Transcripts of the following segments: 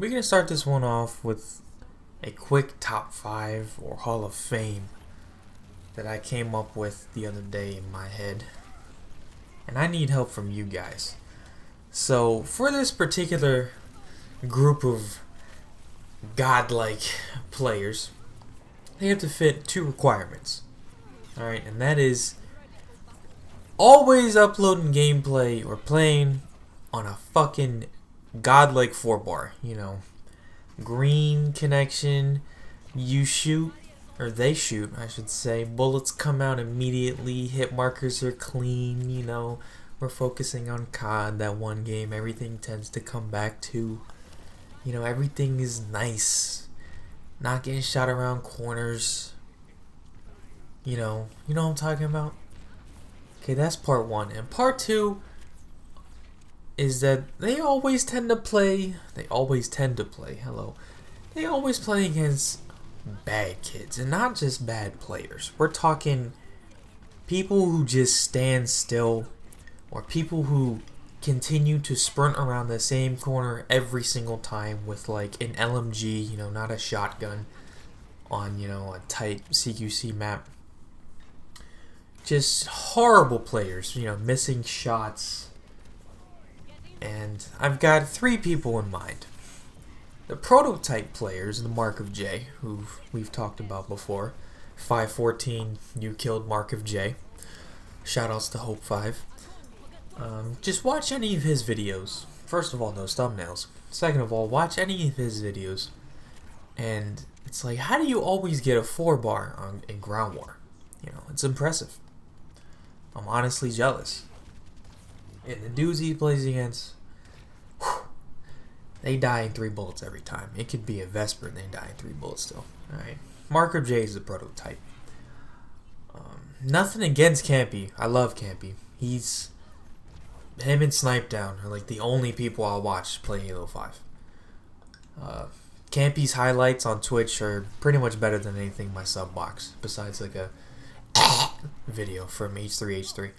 We're going to start this one off with a quick top 5 or Hall of Fame that I came up with the other day in my head. And I need help from you guys. So, for this particular group of godlike players, they have to fit 2 requirements. Alright, and that is always uploading gameplay or playing on a fucking godlike 4-bar. You know, green connection, you shoot, or they shoot, I should say. Bullets come out immediately, hit markers are clean, you know. We're focusing on COD, that one game everything tends to come back to. You know, everything is nice. Not getting shot around corners. You know what I'm talking about? Okay, that's part 1. And part 2 is that they always tend to play against bad kids. And not just bad players. We're talking people who just stand still, or people who continue to sprint around the same corner every single time with like an LMG, not a shotgun, on, a tight CQC map. Just horrible players, missing shots. And I've got 3 people in mind. The prototype players, the Mark of J, who we've talked about before. 514, you killed Mark of J. Shoutouts to Hope 5. Just watch any of his videos. First of all, those thumbnails. Second of all, watch any of his videos. And it's like, how do you always get a 4-bar in Ground War? It's impressive. I'm honestly jealous. And the dudes he plays against, they die in 3 bullets every time. It could be a Vesper and they die in 3 bullets still. Alright. Marker J is the prototype. Nothing against Campy. I love Campy. Him and Snipe Down are like the only people I'll watch play Halo 5. Campy's highlights on Twitch are pretty much better than anything in my sub box, besides like a video from H3H3.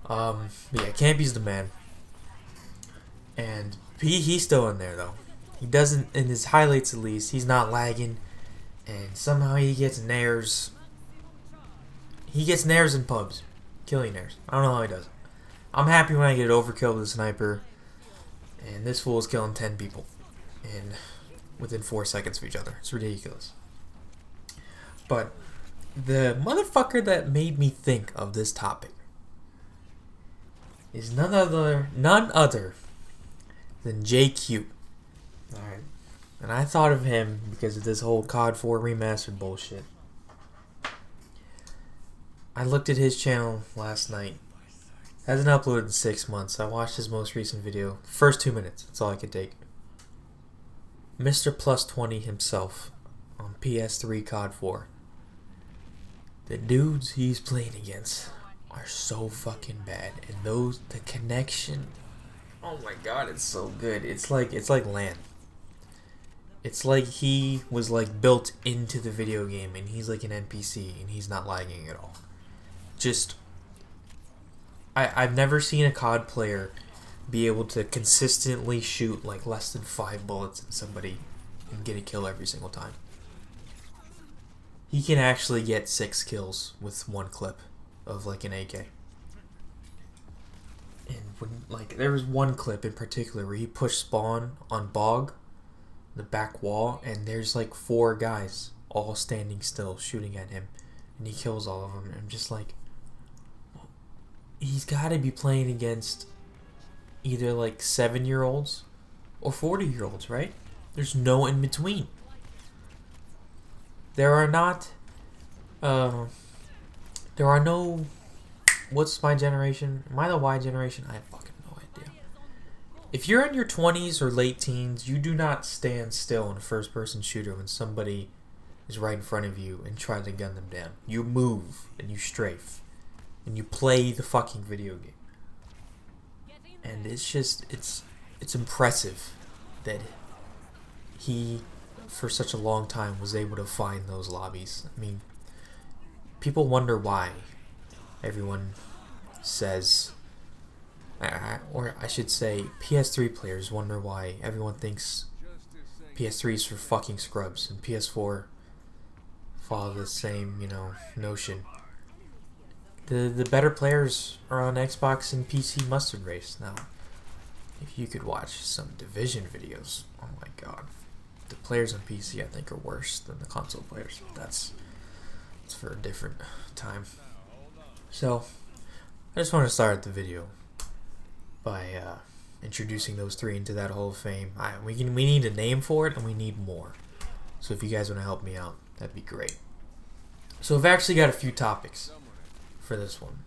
But yeah, Campy's the man. And he's still in there though. He doesn't, in his highlights at least, he's not lagging. And somehow he gets nairs. He gets nairs in pubs. Killing nairs. I don't know how he does it. I'm happy when I get overkill with a sniper. And this fool is killing 10 people within 4 seconds of each other. It's ridiculous. But the motherfucker that made me think of this topic is none other than JQ. Alright. And I thought of him because of this whole COD 4 remastered bullshit. I looked at his channel last night. Hasn't uploaded in 6 months. I watched his most recent video. First 2 minutes. That's all I could take. Mr. Plus 20 himself on PS3 COD 4. The dudes he's playing against are so fucking bad. And the connection, oh my god, it's so good. It's like LAN. It's like he was like built into the video game and he's like an NPC and he's not lagging at all. Just, I've never seen a COD player be able to consistently shoot like less than 5 bullets at somebody and get a kill every single time. He can actually get 6 kills with 1 clip of like an AK. And there was one clip in particular where he pushed spawn on Bog, the back wall, and there's like 4 guys all standing still shooting at him, and he kills all of them. And I'm just like, he's got to be playing against either like 7-year-olds or 40-year-olds, right? There's no in between. There are no, what's my generation? Am I the Y generation? I have fucking no idea. If you're in your 20s or late teens, you do not stand still in a first-person shooter when somebody is right in front of you and try to gun them down. You move and you strafe and you play the fucking video game. And it's just, it's impressive that he, for such a long time, was able to find those lobbies. I mean, people wonder why everyone says, or I should say, PS3 players wonder why everyone thinks PS3's for fucking scrubs, and PS4 follow the same, notion. The better players are on Xbox and PC mustard race now. If you could watch some Division videos, oh my god. The players on PC I think are worse than the console players. That's for a different time. So, I just want to start the video by introducing those three into that Hall of Fame. We need a name for it, and we need more. So if you guys want to help me out, that'd be great. So I've actually got a few topics for this one.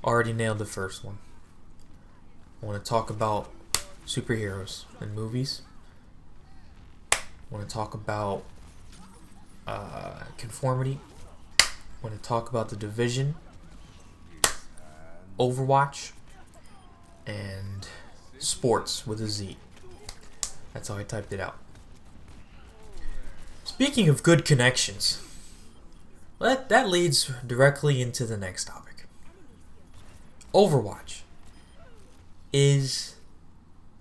Already nailed the first one. I want to talk about superheroes and movies. I want to talk about conformity. I want to talk about the Division, Overwatch, and sports with a Z. That's how I typed it out. Speaking of good connections, that leads directly into the next topic. Overwatch is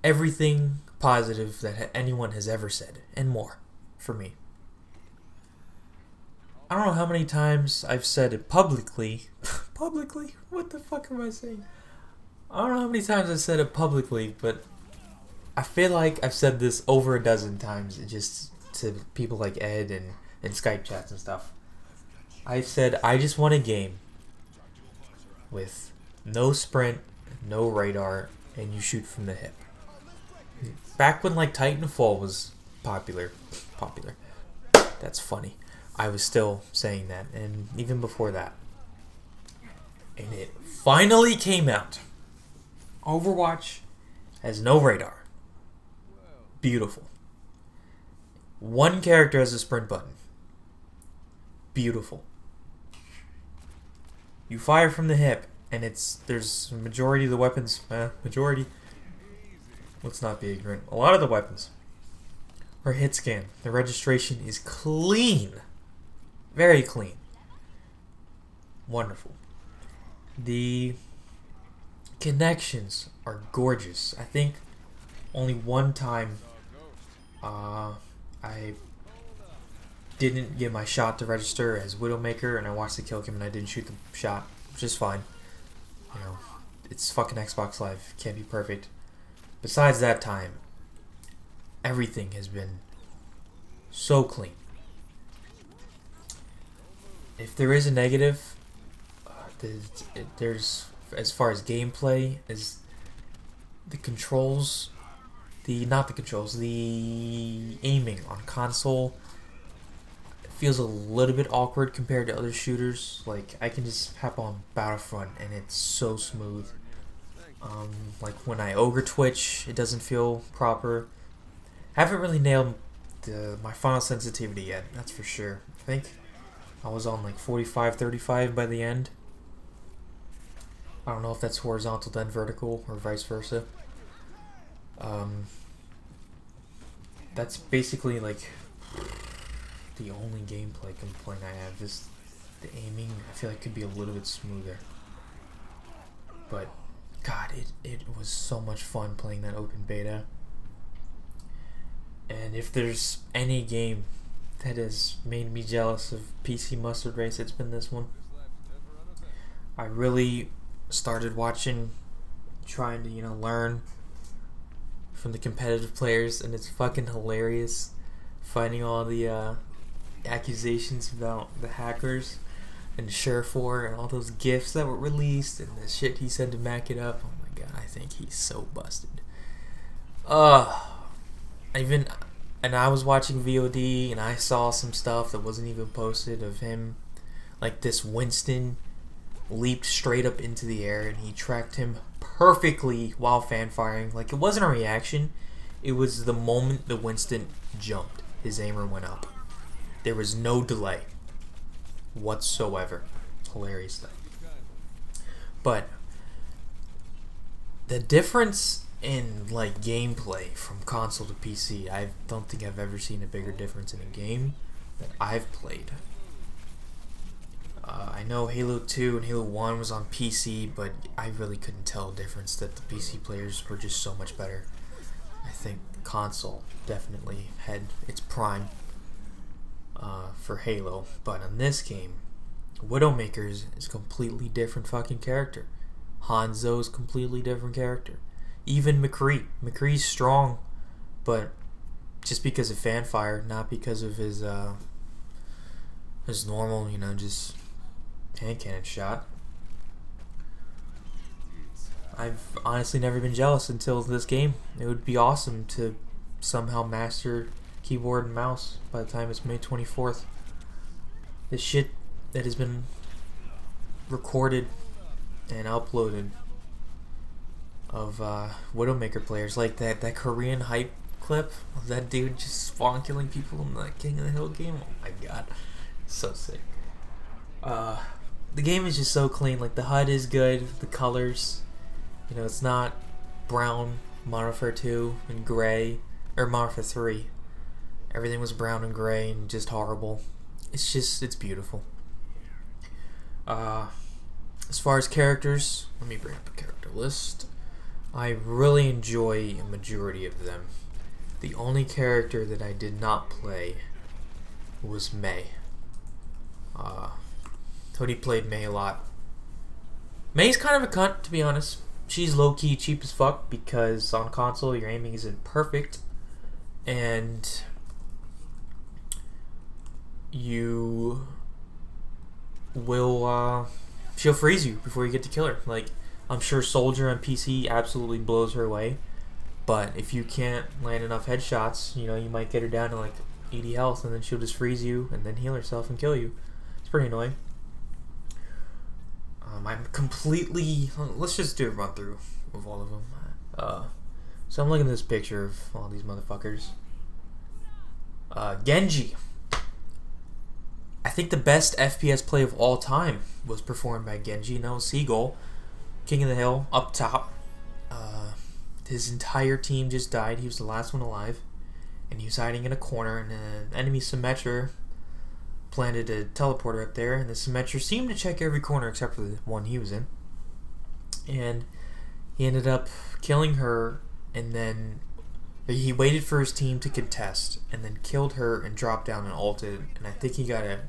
everything positive that anyone has ever said, and more, for me. I don't know how many times I've said it publicly. Publicly? What the fuck am I saying? I don't know how many times I've said it publicly, but I feel like I've said this over a dozen times, just to people like Ed and Skype chats and stuff. I've said I just want a game with no sprint, no radar, and you shoot from the hip. Back when like Titanfall was popular. That's funny. I was still saying that, and even before that. And it finally came out. Overwatch has no radar. Beautiful. One character has a sprint button. Beautiful. You fire from the hip, and there's a majority of the weapons. Let's not be ignorant. A lot of the weapons are hit scan. The registration is clean. Very clean. Wonderful. The connections are gorgeous. I think only one time I didn't get my shot to register as Widowmaker, and I watched the kill cam and I didn't shoot the shot, which is fine. It's fucking Xbox Live. Can't be perfect. Besides that time, everything has been so clean. If there is a negative, there's, as far as gameplay, is the controls, the aiming on console feels a little bit awkward compared to other shooters. Like, I can just hop on Battlefront and it's so smooth. Like when I ogre twitch, it doesn't feel proper. Haven't really nailed my final sensitivity yet, that's for sure. I think I was on like 45-35 by the end. I don't know if that's horizontal then vertical or vice versa. That's basically like the only gameplay complaint I have is the aiming. I feel like it could be a little bit smoother. But God, it was so much fun playing that open beta. And if there's any game that has made me jealous of PC Mustard Race, it's been this one. I really started trying to, learn from the competitive players, and it's fucking hilarious finding all the accusations about the hackers and Surefour and all those gifs that were released and the shit he said to back it up. Oh my god, I think he's so busted. And I was watching VOD and I saw some stuff that wasn't even posted of him. Like, this Winston leaped straight up into the air and he tracked him perfectly while fan firing. Like, it wasn't a reaction. It was the moment the Winston jumped, his aimer went up. There was no delay whatsoever. Hilarious stuff. But the difference in like gameplay from console to PC, I don't think I've ever seen a bigger difference in a game that I've played. I know Halo 2 and Halo 1 was on PC, but I really couldn't tell a difference, that the PC players were just so much better. I think console definitely had its prime for Halo, but in this game, Widowmaker is a completely different fucking character. Hanzo's completely different character. Even McCree's strong, but just because of fanfire, not because of his normal, just hand cannon shot. I've honestly never been jealous until this game. It would be awesome to somehow master keyboard and mouse by the time it's May 24th. This shit that has been recorded and uploaded of Widowmaker players, like that Korean hype clip of that dude just spawn killing people in the King of the Hill game. Oh my god, so sick. The game is just so clean. Like, the HUD is good, the colors, it's not brown Modern Warfare 2 and gray, or Modern Warfare 3. Everything was brown and gray and just horrible. It's beautiful. As far as characters, let me bring up a character list. I really enjoy a majority of them. The only character that I did not play was Mei. Cody played Mei a lot. Mei's kind of a cunt, to be honest. She's low-key cheap as fuck because on console your aiming isn't perfect, and you will she'll freeze you before you get to kill her. Like, I'm sure Soldier on PC absolutely blows her away, but if you can't land enough headshots, you might get her down to like 80 health, and then she'll just freeze you and then heal herself and kill you. It's pretty annoying. I'm completely... Let's just do a run through of all of them. So I'm looking at this picture of all these motherfuckers. Genji. I think the best FPS play of all time was performed by Genji. No, Seagull, King of the Hill, up top. His entire team just died. He was the last one alive, and he was hiding in a corner, and an enemy Symmetra planted a teleporter up there, and the Symmetra seemed to check every corner except for the one he was in. And he ended up killing her, and then he waited for his team to contest, and then killed her and dropped down and ulted, and I think he got a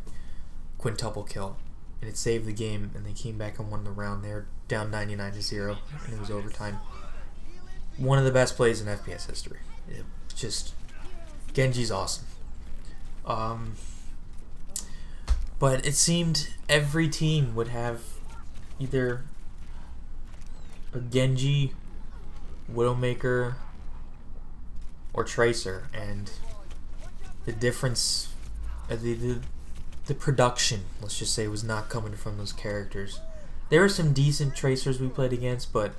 quintuple kill, and it saved the game, and they came back and won the round. They were down 99-0, and it was overtime. One of the best plays in FPS history. It's just, Genji's awesome. But it seemed every team would have either a Genji, Widowmaker, or Tracer, and the difference, the production, let's just say, was not coming from those characters. There were some decent Tracers we played against, but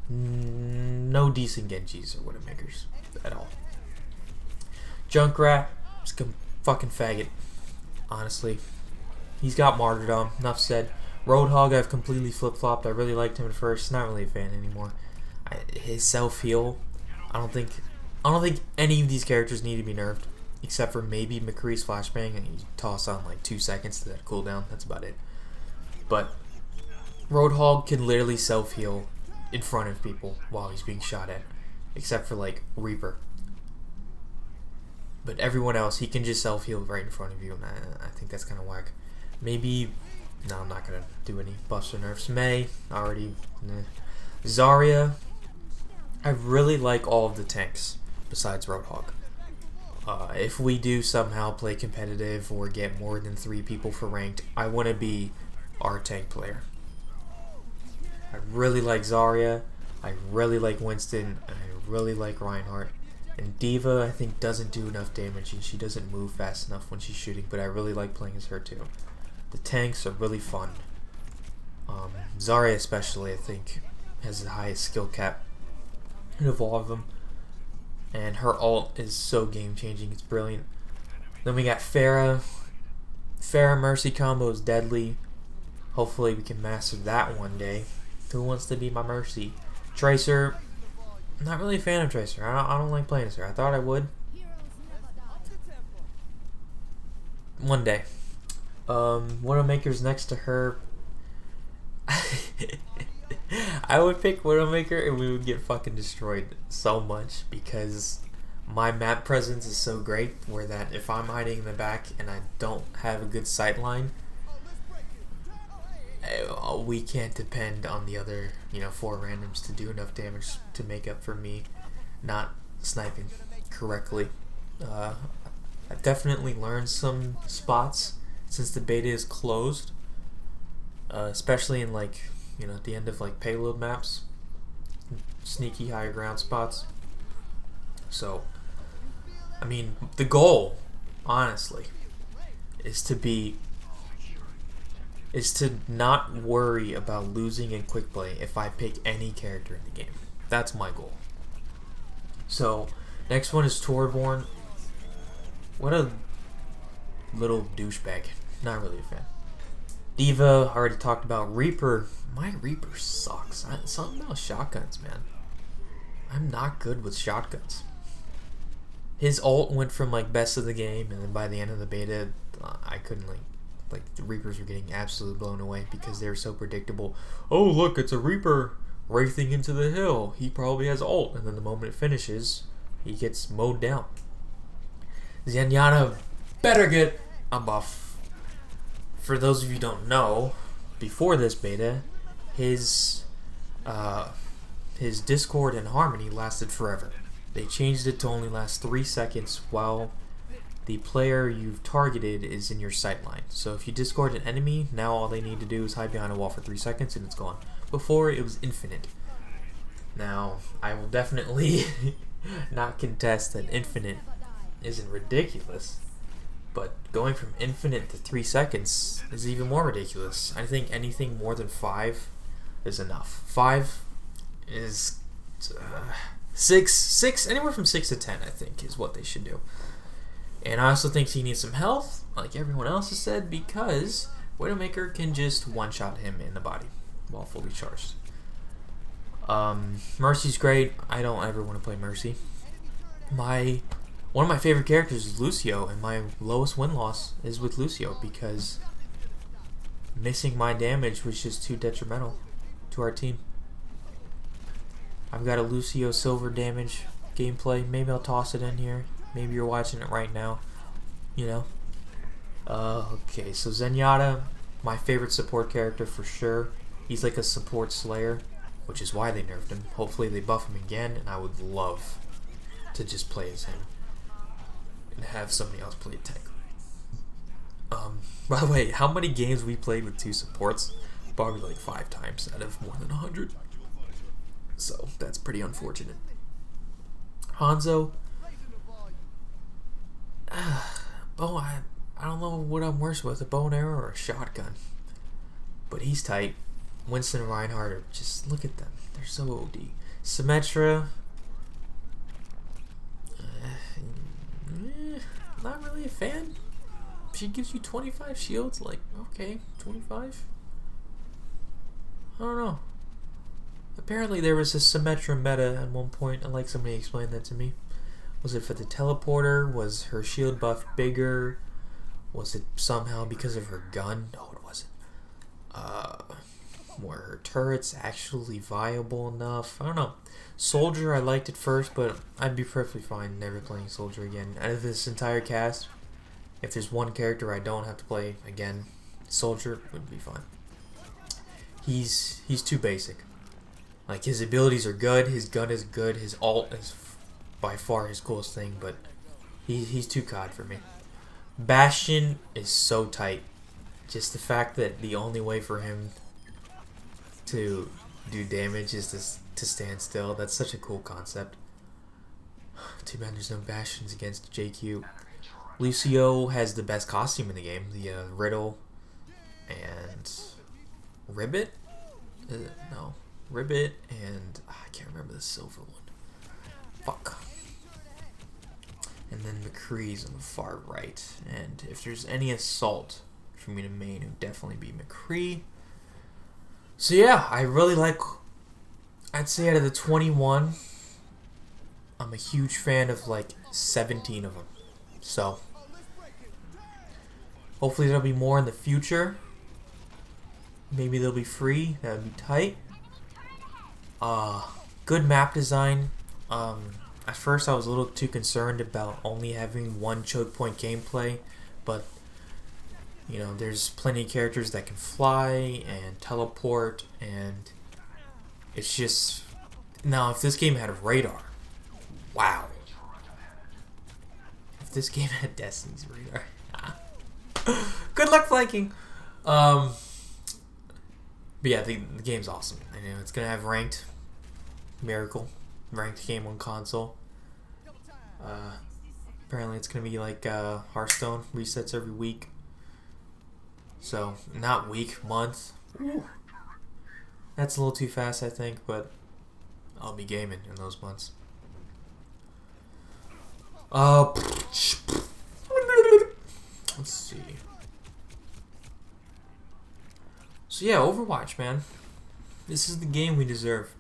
no decent Genjis or Widowmakers at all. Junkrat is a fucking faggot, honestly. He's got martyrdom, enough said. Roadhog, I've completely flip-flopped. I really liked him at first. Not really a fan anymore. His self-heal, I don't think any of these characters need to be nerfed, except for maybe McCree's flashbang, and you toss on like 2 seconds to that cooldown. That's about it. But Roadhog can literally self-heal in front of people while he's being shot at, except for like Reaper. But everyone else, he can just self-heal right in front of you, and I think that's kind of whack. Maybe... No, I'm not going to do any buffs or nerfs. Mei, already... Nah. Zarya, I really like all of the tanks besides Roadhog. If we do somehow play competitive or get more than 3 people for ranked, I want to be our tank player. I really like Zarya, I really like Winston, and I really like Reinhardt. And Diva, I think, doesn't do enough damage, and she doesn't move fast enough when she's shooting, but I really like playing as her too. The tanks are really fun. Zarya especially, I think, has the highest skill cap of all of them. And her ult is so game-changing, it's brilliant. Then we got Pharah. Pharah Mercy combo is deadly. Hopefully we can master that one day. Who wants to be my Mercy? Tracer, I'm not really a fan of Tracer. I don't like playing as her. I thought I would. One day. Widowmaker's next to her. I would pick Widowmaker and we would get fucking destroyed so much because my map presence is so great where that if I'm hiding in the back and I don't have a good sight line, we can't depend on the other, 4 randoms to do enough damage to make up for me not sniping correctly. I've definitely learned some spots since the beta is closed, especially in at the end of payload maps, sneaky higher ground spots. So, I mean, the goal, honestly, is to not worry about losing in quick play if I pick any character in the game. That's my goal. So, next one is Torborn. What a little douchebag. Not really a fan. Diva, already talked about. Reaper. My Reaper sucks. Something about shotguns, man. I'm not good with shotguns. His ult went from best of the game, and then by the end of the beta, I couldn't the Reapers were getting absolutely blown away because they were so predictable. Oh look, it's a Reaper wraithing into the hill. He probably has ult, and then the moment it finishes, he gets mowed down. Zenyatta better get a buff. For those of you who don't know, before this beta, his Discord and Harmony lasted forever. They changed it to only last 3 seconds while the player you've targeted is in your sight line. So if you discord an enemy, now all they need to do is hide behind a wall for 3 seconds and it's gone. Before, it was infinite. Now, I will definitely not contest that infinite isn't ridiculous, but going from infinite to 3 seconds is even more ridiculous. I think anything more than 5 is enough. 5 is 6, anywhere from 6 to 10, I think, is what they should do. And I also think he needs some health, like everyone else has said, because Widowmaker can just one-shot him in the body while fully charged. Mercy's great. I don't ever want to play Mercy. One of my favorite characters is Lucio, and my lowest win-loss is with Lucio because missing my damage was just too detrimental to our team. I've got a Lucio silver damage gameplay. Maybe I'll toss it in here. Maybe you're watching it right now. Okay, so Zenyatta, my favorite support character for sure. He's like a support slayer, which is why they nerfed him. Hopefully they buff him again, and I would love to just play as him and have somebody else play tank. By the way, how many games we played with 2 supports? Probably 5 times out of more than 100. So that's pretty unfortunate. Hanzo. I don't know what I'm worse with, a bow and arrow or a shotgun. But he's tight. Winston and Reinhardt are just, look at them. They're so OD. Symmetra. Not really a fan. She gives you 25 shields. Okay, 25? I don't know. Apparently there was a Symmetra meta at one point. I'd like somebody to explain that to me. Was it for the teleporter? Was her shield buff bigger? Was it somehow because of her gun? No, it wasn't. Were her turrets actually viable enough? I don't know. Soldier, I liked it first, but I'd be perfectly fine never playing Soldier again. Out of this entire cast, if there's one character I don't have to play again, Soldier would be fine. He's too basic. His abilities are good, his gun is good, his ult is by far his coolest thing, but he's too COD for me. Bastion is so tight. Just the fact that the only way for him to do damage is to stand still. That's such a cool concept. Too bad there's no Bastions against JQ. Lucio has the best costume in the game. The Riddle and Ribbit? No. Ribbit and I can't remember the silver one. Fuck. And then McCree's on the far right. And if there's any assault for me to main, it would definitely be McCree. So yeah, I really like, I'd say out of the 21, I'm a huge fan of 17 of them. So hopefully there'll be more in the future. Maybe they'll be free. That would be tight. Good map design. At first I was a little too concerned about only having one choke point gameplay, but you know, there's plenty of characters that can fly and teleport, and it's just... Now, if this game had radar, wow. If this game had Destiny's radar, good luck flanking. But yeah, the game's awesome. I know it's gonna have ranked. Miracle, ranked game on console. Apparently, it's gonna be like Hearthstone, resets every week. So, not week, month. Ooh. That's a little too fast, I think, but I'll be gaming in those months. Let's see. So yeah, Overwatch, man. This is the game we deserve.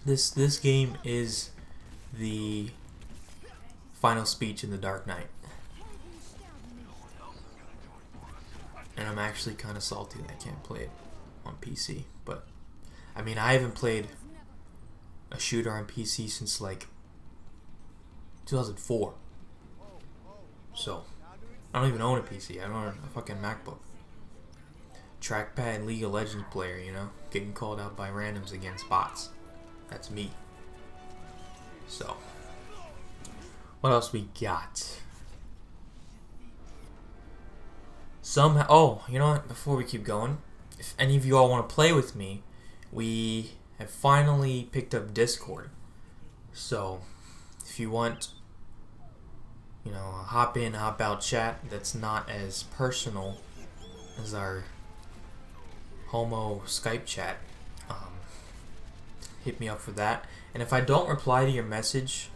This game is the final speech in The Dark Knight. And I'm actually kind of salty that I can't play it on PC. But, I mean, I haven't played a shooter on PC since, like, 2004. So, I don't even own a PC. I don't own a fucking MacBook. Trackpad League of Legends player, you know? Getting called out by randoms against bots. That's me. So, what else we got? Oh, you know what? Before we keep going, if any of you all want to play with me, we have finally picked up Discord. So, if you want, you know, a hop in, hop out chat that's not as personal as our homo Skype chat, hit me up for that. And if I don't reply to your message,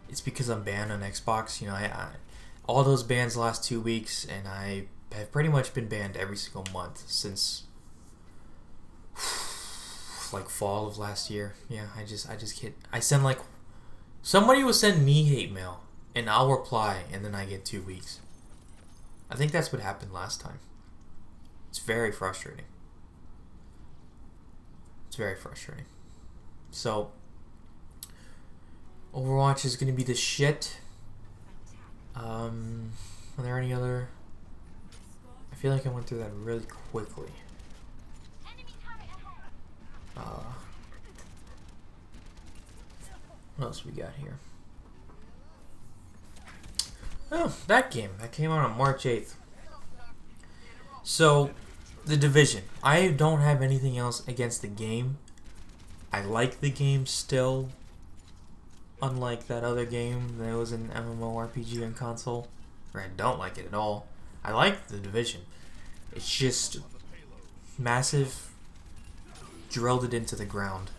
it's because I'm banned on Xbox. You know, I all those bans the last 2 weeks, and I have pretty much been banned every single month since like fall of last year. Yeah, I just can't. I send like, somebody will send me hate mail and I'll reply, and then I get 2 weeks. I think that's what happened last time. It's very frustrating. It's very frustrating. So, Overwatch is going to be the shit. Are there any other... I feel like I went through that really quickly. What else we got here? Oh, that game. That came out on March 8th. So, The Division. I don't have anything else against the game. I like the game still. Unlike that other game that was an MMORPG on console, where I don't like it at all. I like The Division. It's just massive. Drilled it into the ground.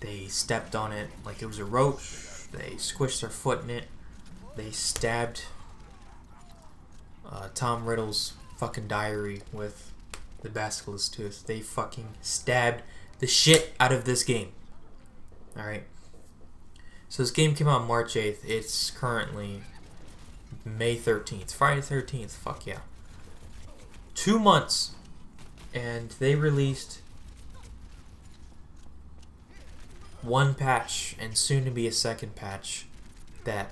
They stepped on it like it was a roach. They squished their foot in it. They stabbed Tom Riddle's fucking diary with the basilisk tooth. They fucking stabbed the shit out of this game. Alright. So this game came out March 8th. It's currently May 13th. Friday 13th. Fuck yeah. 2 months. And they released one patch, and soon to be a second patch, that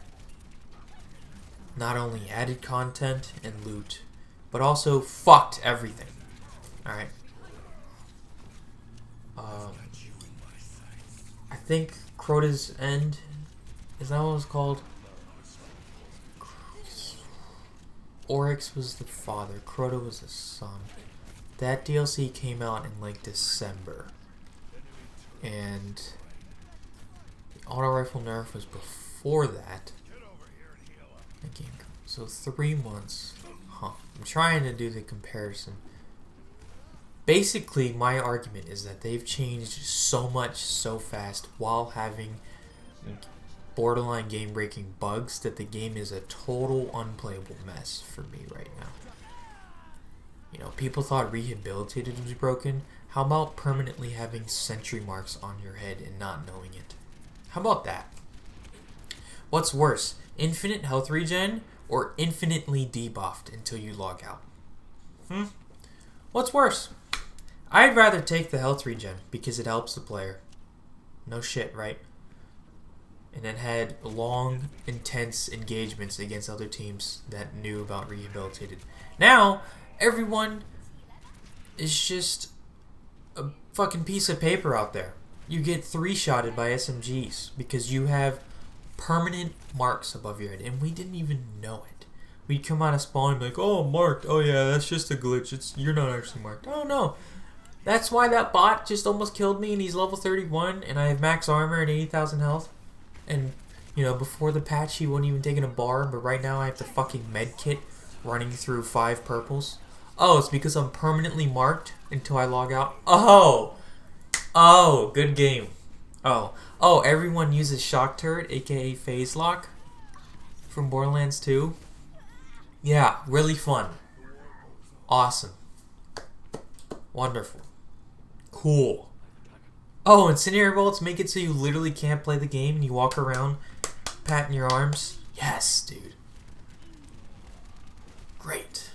not only added content and loot, but also fucked everything. Alright. I think Crota's End, is that what it's called? Oryx was the father, Crota was the son. That DLC came out in like December. And the auto rifle nerf was before that. So 3 months. Huh. I'm trying to do the comparison. Basically, my argument is that they've changed so much so fast while having borderline game-breaking bugs that the game is a total unplayable mess for me right now. You know, people thought Rehabilitated was broken. How about permanently having sentry marks on your head and not knowing it? How about that? What's worse, infinite health regen or infinitely debuffed until you log out? What's worse? I'd rather take the health regen because it helps the player. No shit, right? And then had long, intense engagements against other teams that knew about Rehabilitated. Now, everyone is just a fucking piece of paper out there. You get 3-shotted by SMGs because you have permanent marks above your head, and we didn't even know it. We'd come out of spawn and be like, oh, I'm marked. Oh yeah, that's just a glitch. You're not actually marked. Oh no. That's why that bot just almost killed me, and he's level 31, and I have max armor and 80,000 health. And, you know, before the patch, he wasn't even taking a bar, but right now I have the fucking med kit running through 5 purples. Oh, it's because I'm permanently marked until I log out. Oh, good game. Oh, everyone uses Shock Turret, aka Phase Lock, from Borderlands 2. Yeah, really fun. Awesome. Wonderful. Cool. Oh, and scenario bullets make it so you literally can't play the game and you walk around patting your arms. Yes, dude. Great.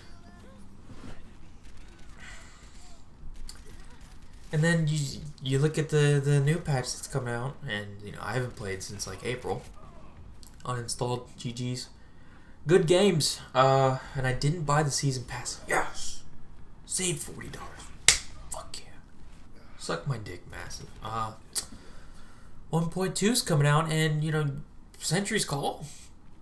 And then you look at the new patch that's coming out, and you know I haven't played since like April. Uninstalled. GG's. Good games. And I didn't buy the season pass. Yes. Save $40. Fuck yeah. Suck my dick, massive. 1.2's coming out, and you know, Sentry's Call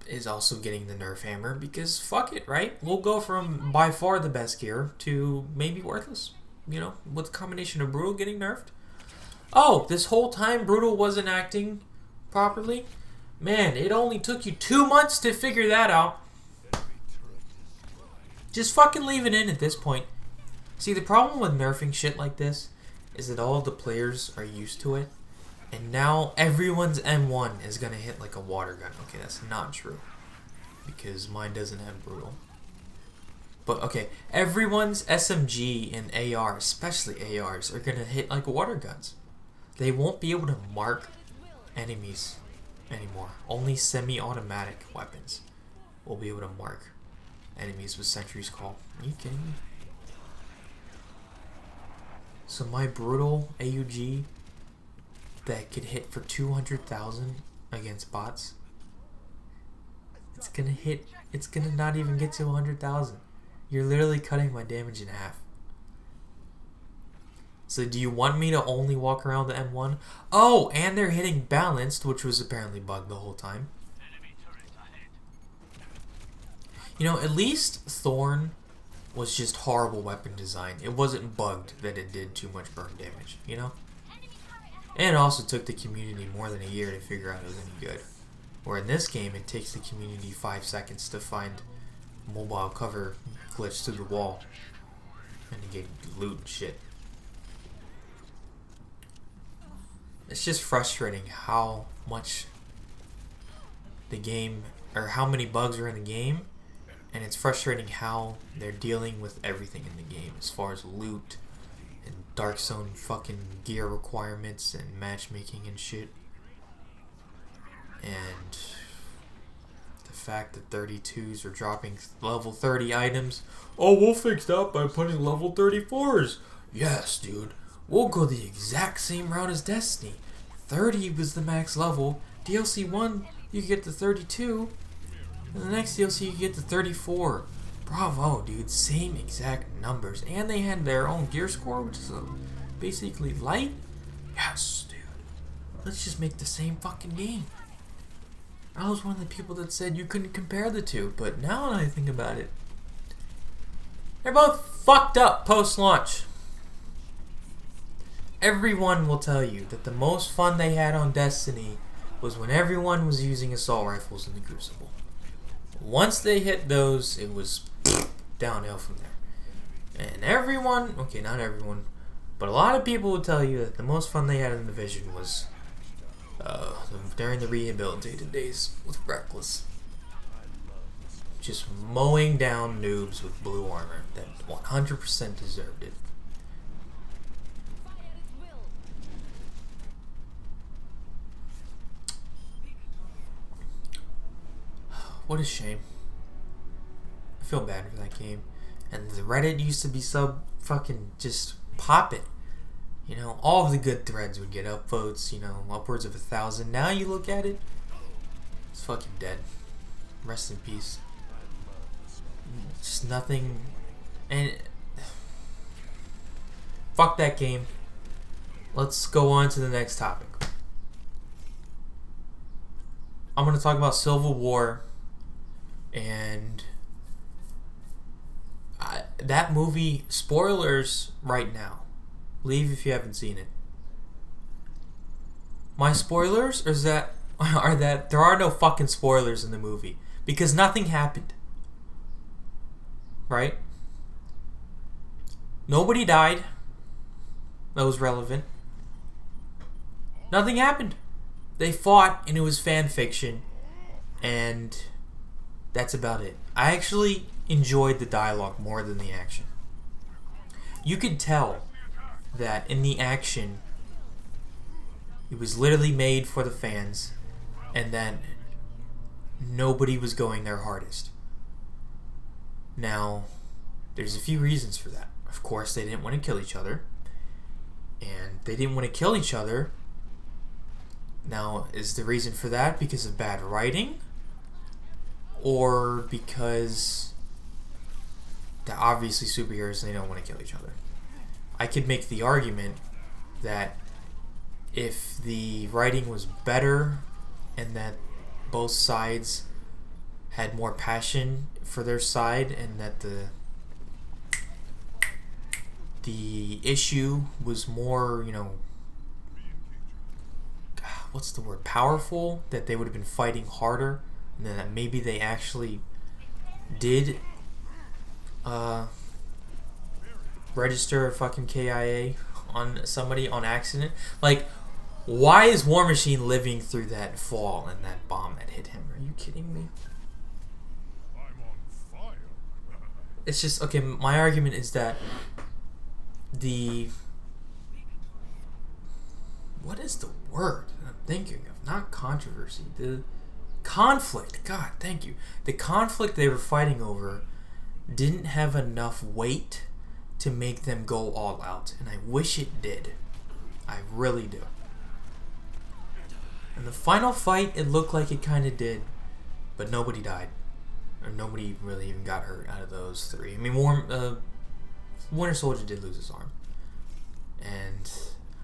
is also getting the nerf hammer because fuck it, right? We'll go from by far the best gear to maybe worthless. You know, with a combination of Brutal getting nerfed. Oh, this whole time Brutal wasn't acting properly? Man, it only took you 2 months to figure that out. Just fucking leave it in at this point. See, the problem with nerfing shit like this is that all the players are used to it. And now everyone's M1 is going to hit like a water gun. Okay, that's not true. Because mine doesn't have Brutal. But, okay, everyone's SMG and AR, especially ARs, are going to hit like water guns. They won't be able to mark enemies anymore. Only semi-automatic weapons will be able to mark enemies with Sentry's Call. Are you kidding me? So my Brutal AUG that could hit for 200,000 against bots, it's gonna not even get to 100,000. You're literally cutting my damage in half. So do you want me to only walk around the M1? Oh, and they're hitting balanced, which was apparently bugged the whole time. You know, at least Thorn was just horrible weapon design. It wasn't bugged that it did too much burn damage, you know? And it also took the community more than a year to figure out it was any good. Where in this game, it takes the community 5 seconds to find mobile cover glitch through the wall and to get loot and shit. It's just frustrating how much the game, or how many bugs are in the game, and it's frustrating how they're dealing with everything in the game as far as loot and Dark Zone fucking gear requirements and matchmaking and shit. And the fact that 32s are dropping level 30 items. Oh, we'll fix that by putting level 34s. Yes, dude. We'll go the exact same route as Destiny. 30 was the max level. DLC 1, you get to 32. And the next DLC, you get to 34. Bravo, dude. Same exact numbers. And they had their own gear score, which is basically light. Yes, dude. Let's just make the same fucking game. I was one of the people that said you couldn't compare the two, but now that I think about it, they're both fucked up post-launch. Everyone will tell you that the most fun they had on Destiny was when everyone was using assault rifles in the Crucible. Once they hit those, it was downhill from there. And everyone, okay, not everyone, but a lot of people will tell you that the most fun they had in the Division was during the rehabilitated days with Reckless. Just mowing down noobs with blue armor that 100% deserved it. What a shame. I feel bad for that game. And the Reddit used to be fucking just popping. You know, all of the good threads would get upvotes, you know, upwards of 1,000. Now you look at it, it's fucking dead. Rest in peace. Just nothing. And fuck that game. Let's go on to the next topic. I'm going to talk about Civil War. And that movie, spoilers right now. Leave if you haven't seen it. My spoilers are that there are no fucking spoilers in the movie. Because nothing happened. Right? Nobody died. That was relevant. Nothing happened. They fought and it was fan fiction. And that's about it. I actually enjoyed the dialogue more than the action. You could tell that in the action, it was literally made for the fans, and that nobody was going their hardest. Now, there's a few reasons for that. Of course, they didn't want to kill each other, and they didn't want to kill each other. Now, is the reason for that because of bad writing? Or because they're obviously superheroes and they don't want to kill each other? I could make the argument that if the writing was better and that both sides had more passion for their side and that the issue was more, you know, what's the word, powerful, that they would have been fighting harder, and that maybe they actually did register a fucking KIA on somebody on accident. Like, why is War Machine living through that fall and that bomb that hit him? Are you kidding me? It's just, okay, my argument is that what is the word I'm thinking of? Not controversy. The conflict. God, thank you. The conflict they were fighting over didn't have enough weight to make them go all out, and I wish it did. I really do. In the final fight, it looked like it kind of did, but nobody died, or nobody really even got hurt out of those three. I mean, Winter Soldier did lose his arm, and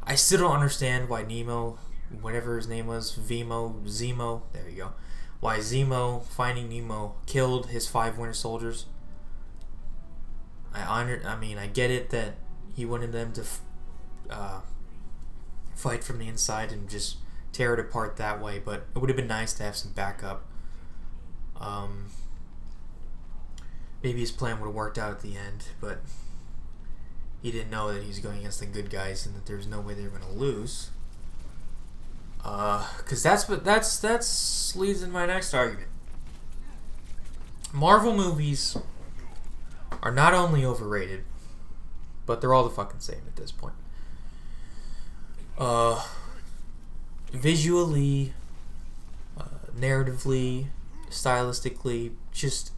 I still don't understand why Nemo, whatever his name was, Zemo, there you go, why Zemo, Finding Nemo, killed his 5 Winter Soldiers. I get it that he wanted them to fight from the inside and just tear it apart that way, but it would have been nice to have some backup. Maybe his plan would have worked out at the end, but he didn't know that he was going against the good guys and that there was no way they were going to lose. Because that's leads into my next argument. Marvel movies are not only overrated, but they're all the fucking same at this point. Visually, narratively, stylistically, just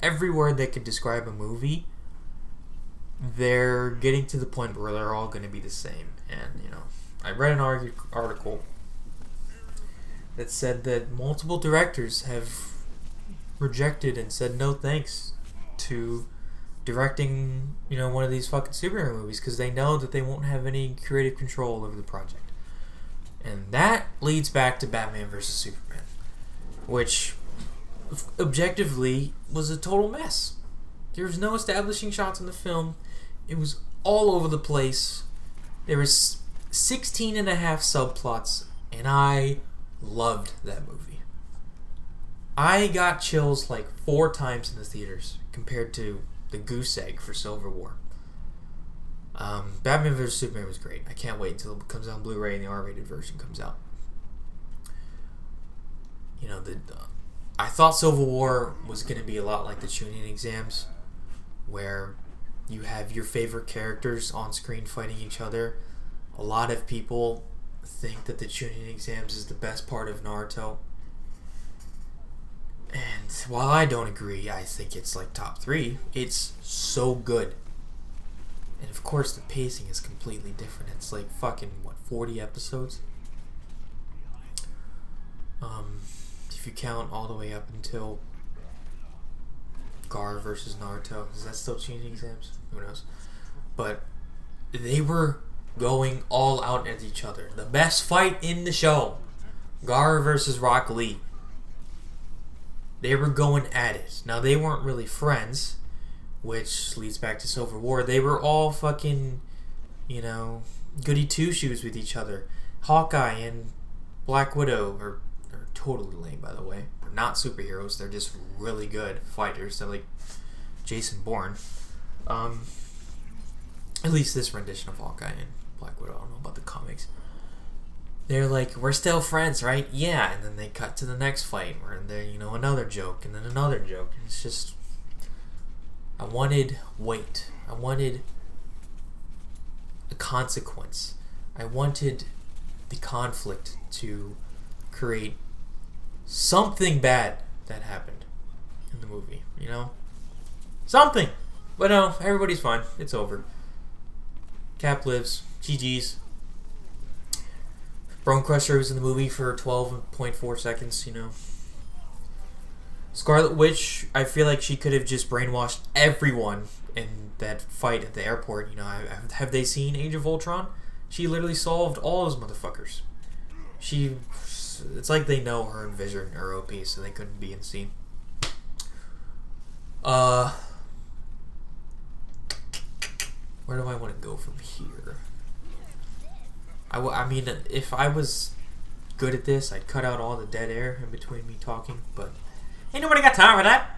every word that could describe a movie, they're getting to the point where they're all going to be the same. And, you know, I read an article that said that multiple directors have rejected and said no thanks to directing, you know, one of these fucking superhero movies because they know that they won't have any creative control over the project. And that leads back to Batman vs. Superman, which objectively was a total mess. There was no establishing shots in the film. It was all over the place. There was 16 and a half subplots, and I loved that movie. I got chills like 4 times in the theaters compared to the goose egg for Civil War. Batman vs. Superman was great. I can't wait until it comes out on Blu-ray and the R-rated version comes out. You know, I thought Civil War was going to be a lot like the Chunin exams, where you have your favorite characters on screen fighting each other. A lot of people think that the Chunin exams is the best part of Naruto. And while I don't agree, I think it's like top 3. It's so good. And of course, the pacing is completely different. It's like fucking, 40 episodes? If you count all the way up until Gar versus Naruto. Is that still changing exams? Who knows? But they were going all out at each other. The best fight in the show. Gar versus Rock Lee. They were going at it. Now, they weren't really friends, which leads back to Civil War. They were all fucking, goody two-shoes with each other. Hawkeye and Black Widow are totally lame, by the way. They're not superheroes. They're just really good fighters. They're like Jason Bourne. At least this rendition of Hawkeye and Black Widow. I don't know about the comics. They're like, we're still friends, right? Yeah. And then they cut to the next fight where they're, another joke and then another joke. And it's just, I wanted weight. I wanted a consequence. I wanted the conflict to create something bad that happened in the movie, Something! But no, everybody's fine. It's over. Cap lives. GG's. Bone Crusher was in the movie for 12.4 seconds, Scarlet Witch, I feel like she could have just brainwashed everyone in that fight at the airport. Have they seen Age of Ultron? She literally solved all those motherfuckers. It's like they know her and Vision are OP, so they couldn't be in the scene. Where do I want to go from here? I mean, if I was good at this, I'd cut out all the dead air in between me talking, but ain't nobody got time for that.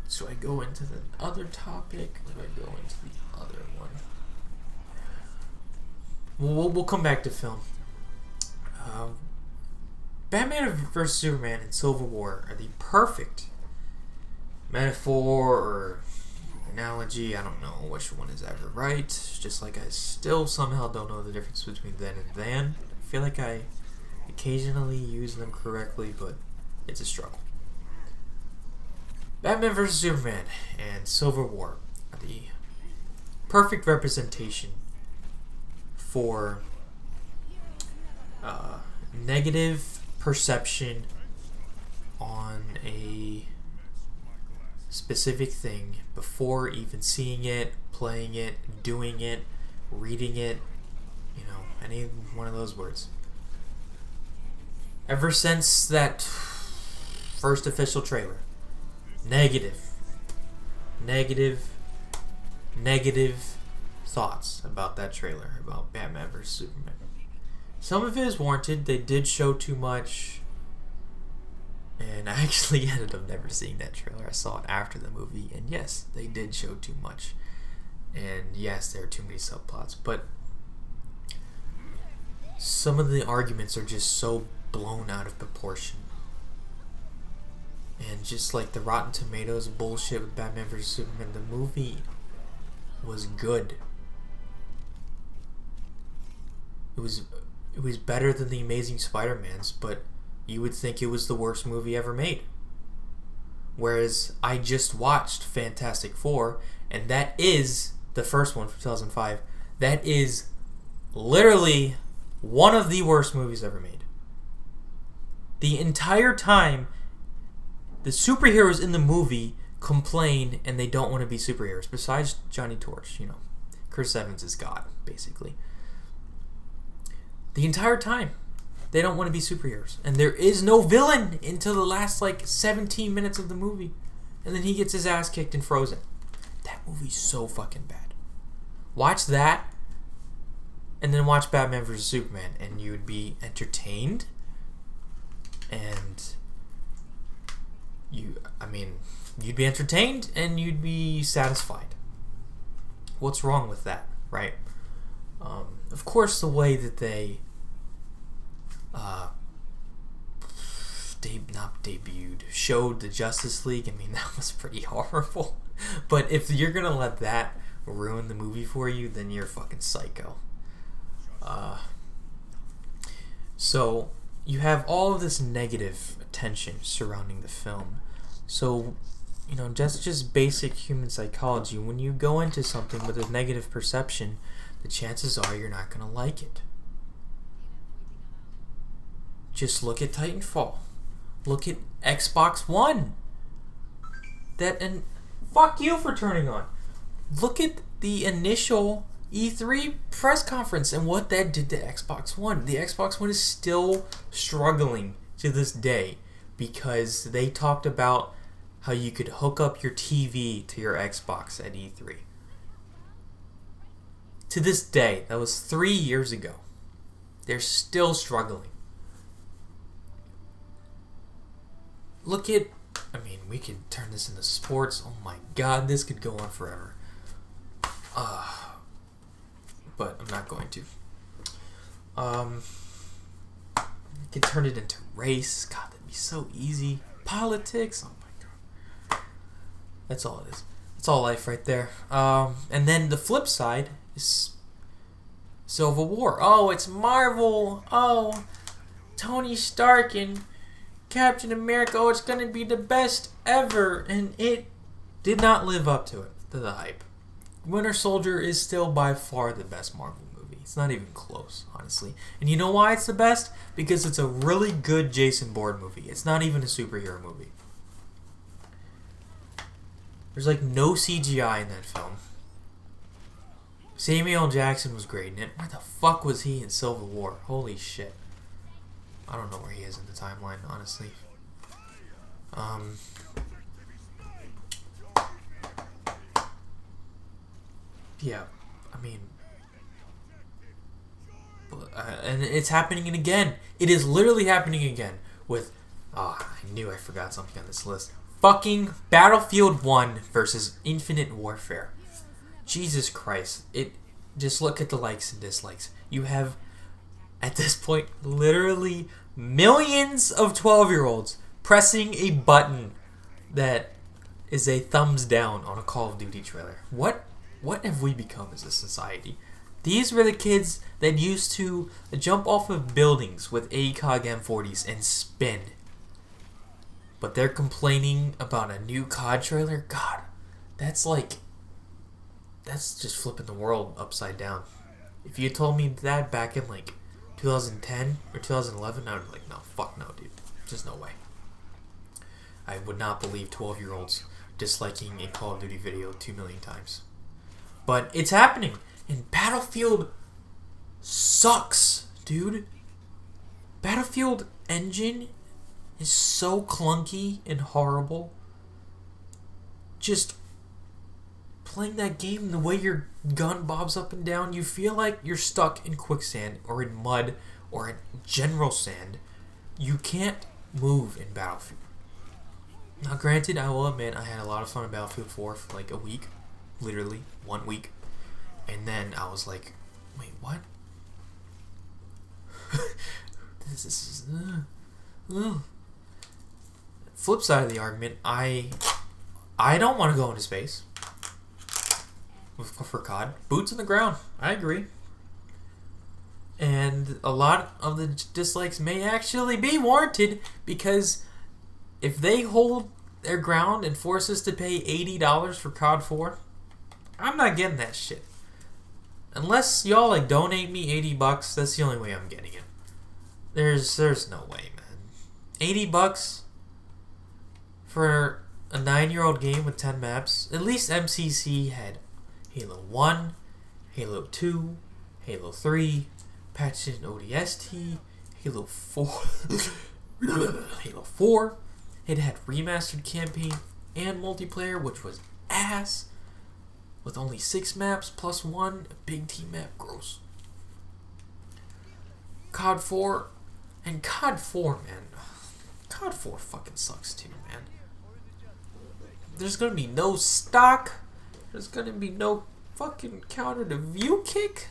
So I go into the other topic, or do I go into the other one? We'll come back to film. Batman vs. Superman and Civil War are the perfect metaphor or analogy. I don't know which one is ever right. Just like I still somehow don't know the difference between then and than. I feel like I occasionally use them correctly, but it's a struggle. Batman vs. Superman and Civil War are the perfect representation for negative perception on a specific thing before even seeing it, playing it, doing it, reading it, any one of those words. Ever since that first official trailer, negative thoughts about that trailer, about Batman vs. Superman. Some of it is warranted. They did show too much. And I actually ended up never seeing that trailer. I saw it after the movie. And yes, they did show too much. And yes, there are too many subplots. But some of the arguments are just so blown out of proportion. And just like the Rotten Tomatoes bullshit with Batman vs. Superman, the movie was good. It was better than the Amazing Spider-Man's, but you would think it was the worst movie ever made. Whereas I just watched Fantastic Four, and that is the first one from 2005. That is literally one of the worst movies ever made. The entire time, the superheroes in the movie complain and they don't want to be superheroes. Besides Johnny Torch, Chris Evans is God, basically. The entire time, they don't want to be superheroes. And there is no villain until the last, 17 minutes of the movie. And then he gets his ass kicked and frozen. That movie's so fucking bad. Watch that, and then watch Batman vs. Superman, and you would be entertained. And you'd be entertained, and you'd be satisfied. What's wrong with that, right? Of course, the way that they showed the Justice League, that was pretty horrible. But if you're gonna let that ruin the movie for you, then you're fucking psycho. So you have all of this negative attention surrounding the film, So, just basic human psychology. When you go into something with a negative perception, the chances are you're not going to like it. Just look at Titanfall. Look at Xbox One. And fuck you for turning on. Look at the initial E3 press conference and what that did to Xbox One. The Xbox One is still struggling to this day because they talked about how you could hook up your TV to your Xbox at E3. To this day, that was 3 years ago. They're still struggling. Look at, we could turn this into sports. Oh my god, this could go on forever. But I'm not going to. We could turn it into race. God, that'd be so easy. Politics. Oh my god. That's all it is. It's all life right there. And then the flip side is Civil War. Oh, it's Marvel. Oh, Tony Stark and Captain America. Oh, it's gonna be the best ever. And it did not live up to the hype. Winter Soldier is still by far the best Marvel movie. It's not even close, honestly. And you know why it's the best? Because it's a really good Jason Bourne movie. It's not even a superhero movie. There's like no CGI in that film. Samuel L. Jackson was great in it. Where the fuck was he in Civil War? Holy shit. I don't know where he is in the timeline, honestly. Yeah, and it's happening again. It is literally happening again with, I knew I forgot something on this list. Fucking Battlefield 1 versus Infinite Warfare. Jesus Christ. Just look at the likes and dislikes. You have, at this point, literally millions of 12-year-olds pressing a button that is a thumbs down on a Call of Duty trailer. What have we become as a society? These were the kids that used to jump off of buildings with ACOG M40s and spin. But they're complaining about a new COD trailer? God, that's just flipping the world upside down. If you told me that back in 2010 or 2011, I would be like, no, fuck no, dude. Just no way. I would not believe 12-year-olds disliking a Call of Duty video 2 million times. But it's happening. And Battlefield sucks, dude. Battlefield engine is so clunky and horrible. Just playing that game, the way your gun bobs up and down, you feel like you're stuck in quicksand or in mud or in general sand. You can't move in Battlefield. Now, granted, I will admit I had a lot of fun in Battlefield 4 for a week. Literally, 1 week. And then I was like, wait, what? This is... Flip side of the argument, I don't want to go into space for COD. Boots on the ground. I agree. And a lot of the dislikes may actually be warranted because if they hold their ground and force us to pay $80 for COD 4, I'm not getting that shit. Unless y'all donate me $80, that's the only way I'm getting it. There's no way, man. $80 for a 9-year-old game with 10 maps. At least MCC had Halo 1, Halo 2, Halo 3, patched in ODST, Halo 4, Halo 4. It had remastered campaign and multiplayer, which was ass. With only 6 maps plus 1 big team map. Gross. COD 4. And COD 4, man. COD 4 fucking sucks too, man. There's gonna be no stock. There's gonna be no fucking counter to view kick.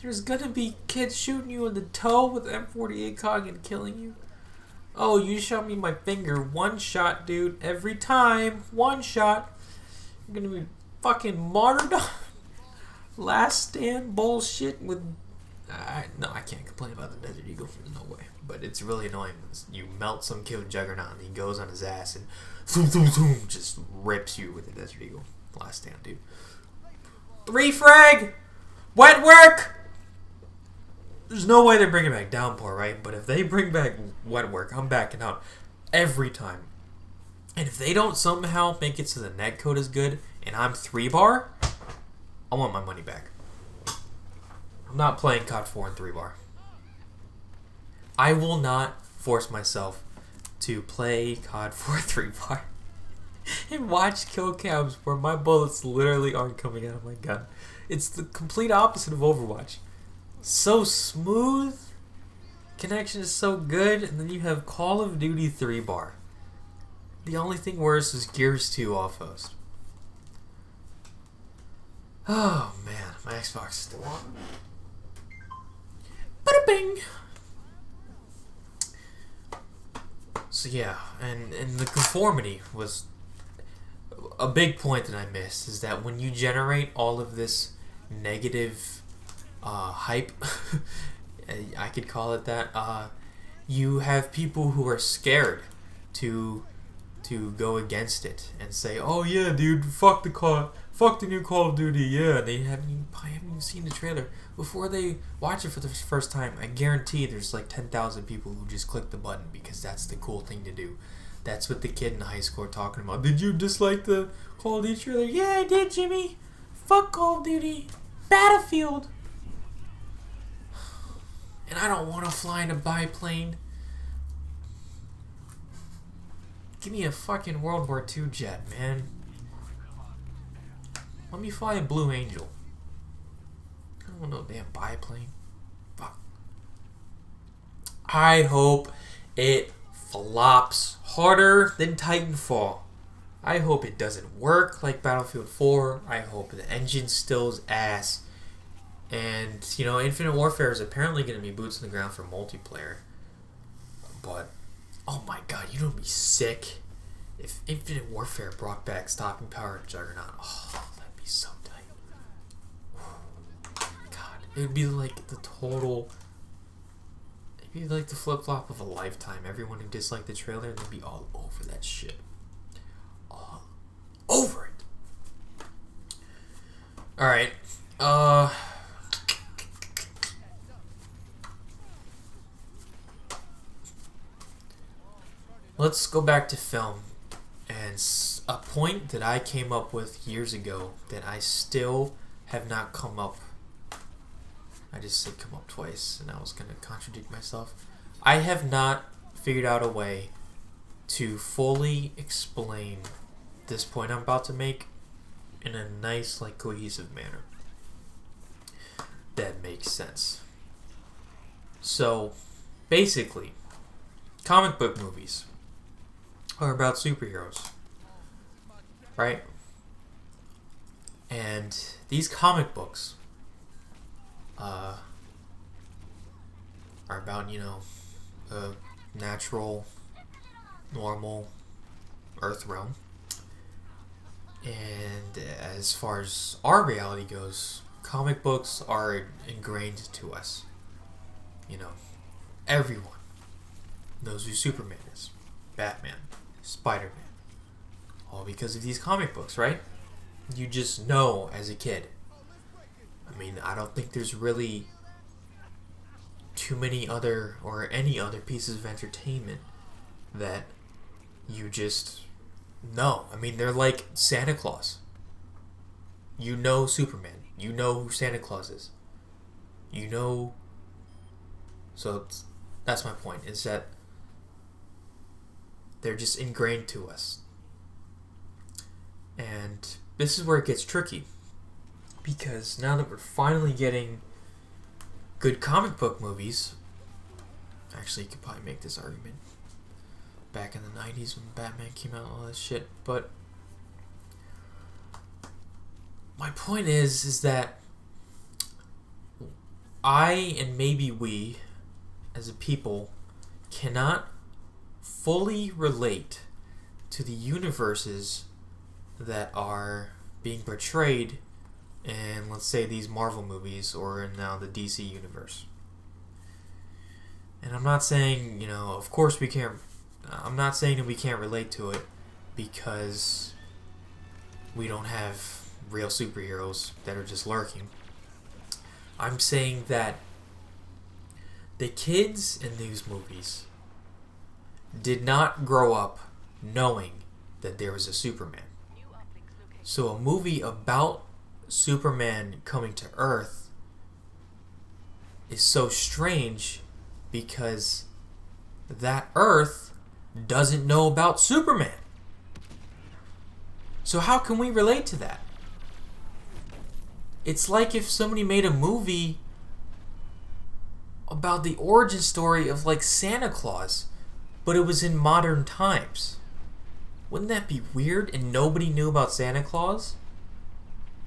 There's gonna be kids shooting you in the toe with M48 COG and killing you. Oh, you shot me my finger. 1 shot, dude. Every time. 1 shot. You're gonna be fucking martyred. Last stand bullshit with No, I can't complain about the Desert Eagle. There's no way. But it's really annoying when you melt some kid with Juggernaut and he goes on his ass and zoom, zoom, zoom, just rips you with the Desert Eagle. Last stand, dude. 3 frag! Wet work! There's no way they're bringing back Downpour, right? But if they bring back Wet work, I'm backing out every time. And if they don't somehow make it so the netcode is good and I'm 3-bar, I want my money back. I'm not playing COD 4 and 3-bar. I will not force myself to play COD 4 3-bar and watch kill cams where my bullets literally aren't coming out of my gun. It's the complete opposite of Overwatch. So smooth, connection is so good, and then you have Call of Duty 3-bar. The only thing worse is Gears 2 off-host. Oh man, my Xbox is still on. Bada bing! So yeah, and the conformity was a big point that I missed, is that when you generate all of this negative hype, I could call it that, you have people who are scared to go against it and say, oh yeah dude, fuck the new Call of Duty, yeah, they probably haven't even seen the trailer. Before they watch it for the first time, I guarantee there's like 10,000 people who just click the button because that's the cool thing to do. That's what the kid in high school are talking about. Did you dislike the Call of Duty trailer? Yeah, I did, Jimmy. Fuck Call of Duty. Battlefield. And I don't want to fly in a biplane. Give me a fucking World War II jet, man. Let me fly a Blue Angel. I don't want no damn biplane. Fuck. I hope it flops harder than Titanfall. I hope it doesn't work like Battlefield 4. I hope the engine stills ass. And, you know, Infinite Warfare is apparently going to be boots on the ground for multiplayer. But, oh my god, you know what would be sick? If Infinite Warfare brought back stopping power and Juggernaut. Oh, that'd be so tight. God, it would be like the total... It'd be like the flip-flop of a lifetime. Everyone who disliked the trailer, they'd be all over that shit. All over it. Alright. Let's go back to film. And a point that I came up with years ago that I still have not come up. I just said come up twice and I was going to contradict myself. I have not figured out a way to fully explain this point I'm about to make in a nice, like, cohesive manner that makes sense. So, basically, comic book movies are about superheroes, right? And these comic books are about, you know, a natural, normal Earth realm. And as far as our reality goes, comic books are ingrained to us. You know, everyone knows who Superman is, Batman, Spider-Man. All because of these comic books, right? You just know as a kid. I mean, I don't think there's really too many other or any other pieces of entertainment that you just know. I mean, they're like Santa Claus. You know Superman. You know who Santa Claus is. You know. So that's my point, is that they're just ingrained to us. And this is where it gets tricky. Because now that we're finally getting good comic book movies, actually you could probably make this argument back in the 90s when Batman came out and all this shit, but my point is that I, and maybe we as a people, cannot fully relate to the universes that are being portrayed in, let's say, these Marvel movies or in now the DC universe. And I'm not saying, of course we can't, I'm not saying that we can't relate to it because we don't have real superheroes that are just lurking. I'm saying that the kids in these movies did not grow up knowing that there was a Superman. So a movie about Superman coming to Earth is so strange because that Earth doesn't know about Superman. So how can we relate to that? It's like if somebody made a movie about the origin story of like Santa Claus, but it was in modern times. Wouldn't that be weird? And nobody knew about Santa Claus?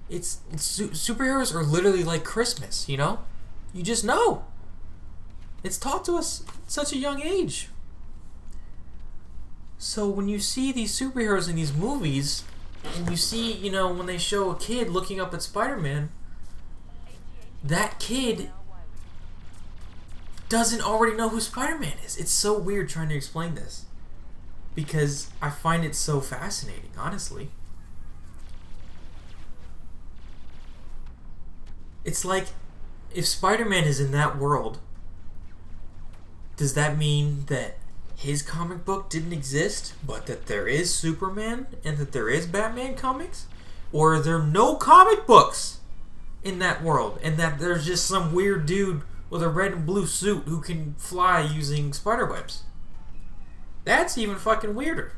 Superheroes are literally like Christmas, you know? You just know. It's taught to us at such a young age. So when you see these superheroes in these movies, and you see, when they show a kid looking up at Spider-Man, that kid doesn't already know who Spider-Man is. It's so weird trying to explain this. Because I find it so fascinating, honestly. It's like, if Spider-Man is in that world, does that mean that his comic book didn't exist, but that there is Superman and that there is Batman comics? Or are there no comic books in that world and that there's just some weird dude with a red and blue suit who can fly using spider webs? That's even fucking weirder.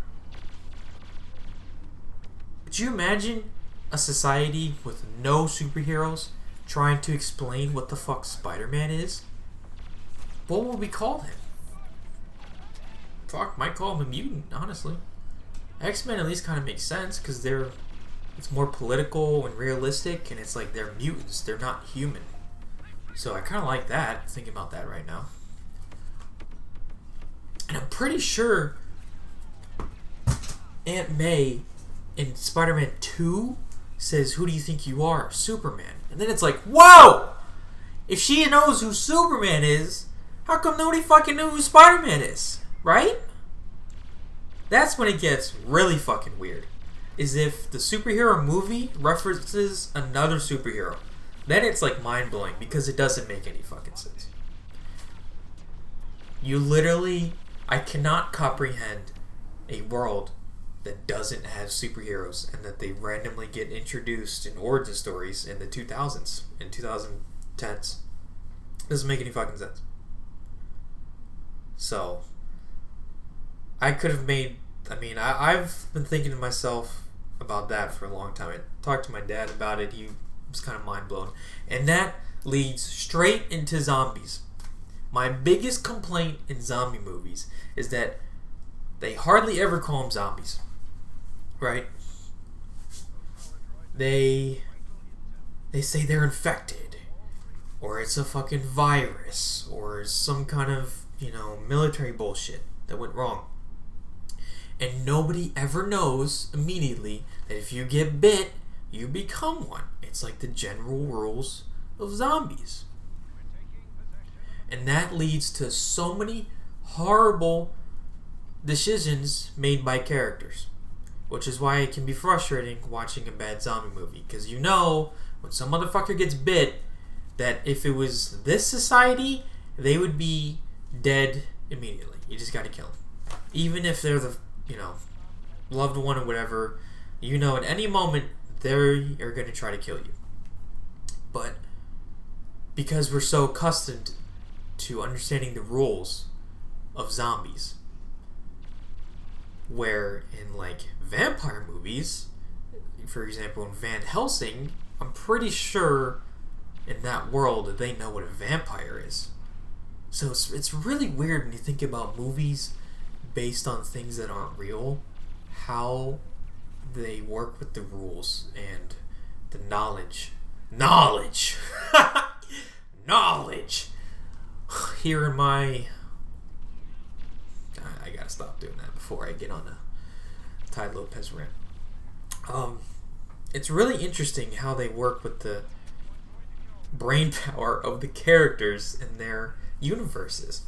Could you imagine a society with no superheroes trying to explain what the fuck Spider-Man is? What would we call him? Fuck, might call him a mutant, honestly. X-Men at least kind of makes sense because it's more political and realistic, and it's like they're mutants, they're not human. So I kind of like that, thinking about that right now. And I'm pretty sure Aunt May in Spider-Man 2 says, "Who do you think you are? Superman." And then it's like, whoa! If she knows who Superman is, how come nobody fucking knew who Spider-Man is? Right? That's when it gets really fucking weird. Is if the superhero movie references another superhero. Then it's like mind-blowing because it doesn't make any fucking sense. I cannot comprehend a world that doesn't have superheroes and that they randomly get introduced in origin stories in the 2000s, in 2010s. Doesn't make any fucking sense. So, I've been thinking to myself about that for a long time. I talked to my dad about it. He was kind of mind blown. And that leads straight into zombies. My biggest complaint in zombie movies is that they hardly ever call them zombies. Right? They say they're infected. Or it's a fucking virus. Or some kind of, military bullshit that went wrong. And nobody ever knows immediately that if you get bit, you become one. It's like the general rules of zombies. And that leads to so many horrible decisions made by characters. Which is why it can be frustrating watching a bad zombie movie. Because when some motherfucker gets bit, that if it was this society, they would be dead immediately. You just gotta kill them. Even if they're the, loved one or whatever, at any moment, they are gonna try to kill you. But because we're so accustomed to understanding the rules of zombies, where in like vampire movies, for example in Van Helsing, I'm pretty sure in that world that they know what a vampire is. So it's really weird when you think about movies based on things that aren't real, how they work with the rules and the knowledge here in my... I gotta stop doing that before I get on a Ty Lopez rant. it's really interesting how they work with the brain power of the characters in their universes,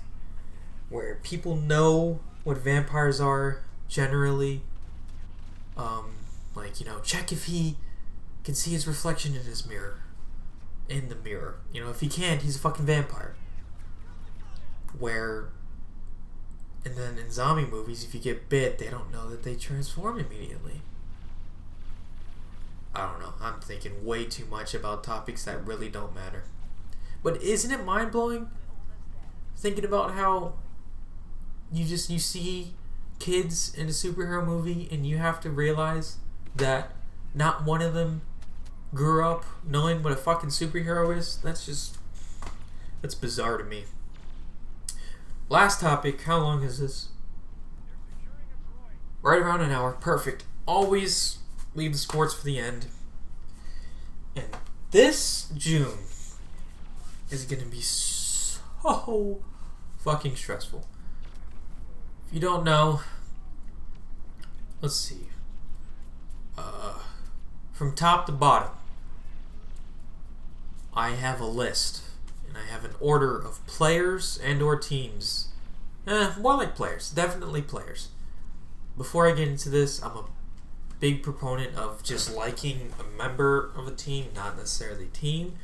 where people know what vampires are generally. Like, check if he can see his reflection in his mirror. In the mirror. If he can't, he's a fucking vampire. And then in zombie movies, if you get bit, they don't know that they transform immediately. I don't know. I'm thinking way too much about topics that really don't matter. But isn't it mind-blowing? Thinking about how you see kids in a superhero movie and you have to realize that not one of them grew up knowing what a fucking superhero is. That's bizarre to me. Last topic. How long is this? Right around an hour. Perfect. Always leave the sports for the end. And this June is going to be so fucking stressful. If you don't know, let's see. From top to bottom, I have a list. And I have an order of players and or teams. More like players. Definitely players. Before I get into this, I'm a big proponent of just liking a member of a team, not necessarily team.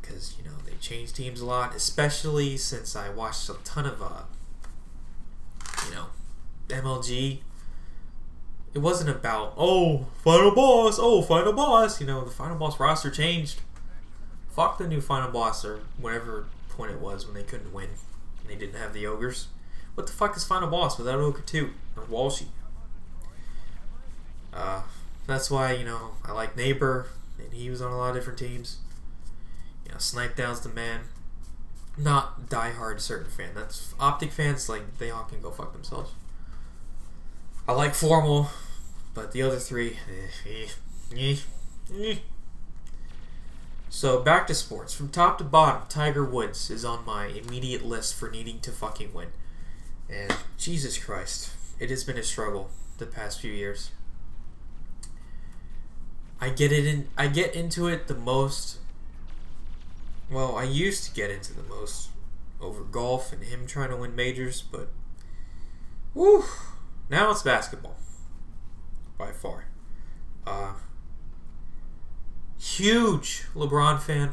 Because, they change teams a lot. Especially since I watched a ton of, MLG. It wasn't about, final boss. The final boss roster changed. Fuck the new final boss or whatever point it was when they couldn't win and they didn't have the ogres. What the fuck is final boss without ogre 2 or Walshy? That's why, I like Neighbor, and he was on a lot of different teams. Snipe Down's the man. Not diehard certain fan. That's Optic fans, like, they all can go fuck themselves. I like Formal, but the other three, So, back to sports. From top to bottom, Tiger Woods is on my immediate list for needing to fucking win. And, Jesus Christ, it has been a struggle the past few years. I get into it the most. Well, I used to get into the most over golf and him trying to win majors, but woo, now it's basketball. By far. Huge LeBron fan.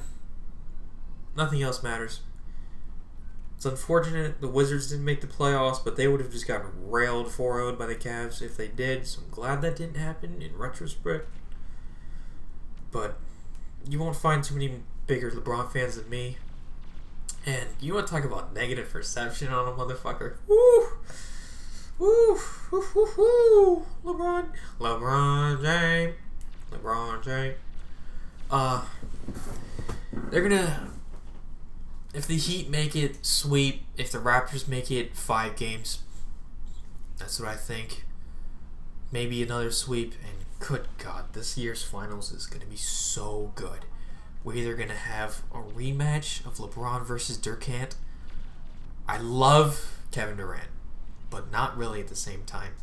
Nothing else matters. It's unfortunate the Wizards didn't make the playoffs, but they would have just gotten railed 4-0'd by the Cavs if they did, so I'm glad that didn't happen in retrospect. But you won't find too many bigger LeBron fans than me. And you want to talk about negative perception on a motherfucker? Woo! Woo! Woo! Woo! Woo! LeBron James. They're gonna... If the Heat make it, sweep. If the Raptors make it, 5 games. That's what I think. Maybe another sweep. And good God, this year's finals is going to be so good. We're either going to have a rematch of LeBron versus Durant. I love Kevin Durant, but not really at the same time.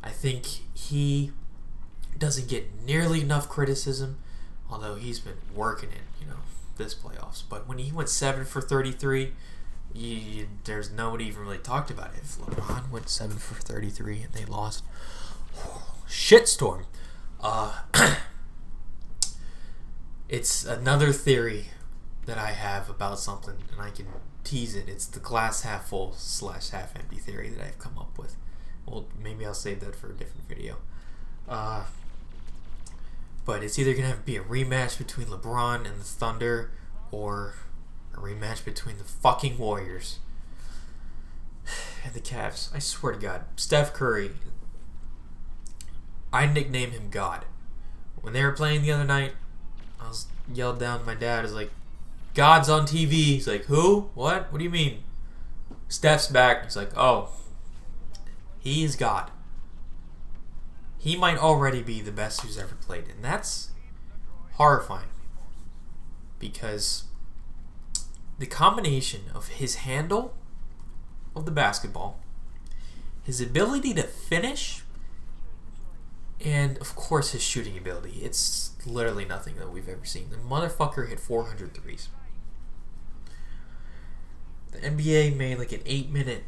I think he doesn't get nearly enough criticism, although he's been working it, this playoffs. But when he went 7 for 33, there's nobody even really talked about it. If LeBron went 7 for 33 and they lost, shitstorm. It's another theory that I have about something, and I can tease it. It's the glass half full / half empty theory that I've come up with. Well, maybe I'll save that for a different video. But it's either going to be a rematch between LeBron and the Thunder, or a rematch between the fucking Warriors and the Cavs. I swear to God. Steph Curry, I nicknamed him God. When they were playing the other night, I was yelled down to my dad. I was like, God's on TV. He's like, who? What? What do you mean? Steph's back. He's like, oh, he is God. He might already be the best who's ever played. And that's horrifying. Because the combination of his handle of the basketball, his ability to finish, And, of course, his shooting ability. It's literally nothing that we've ever seen. The motherfucker hit 400 threes. The NBA made like an 8-minute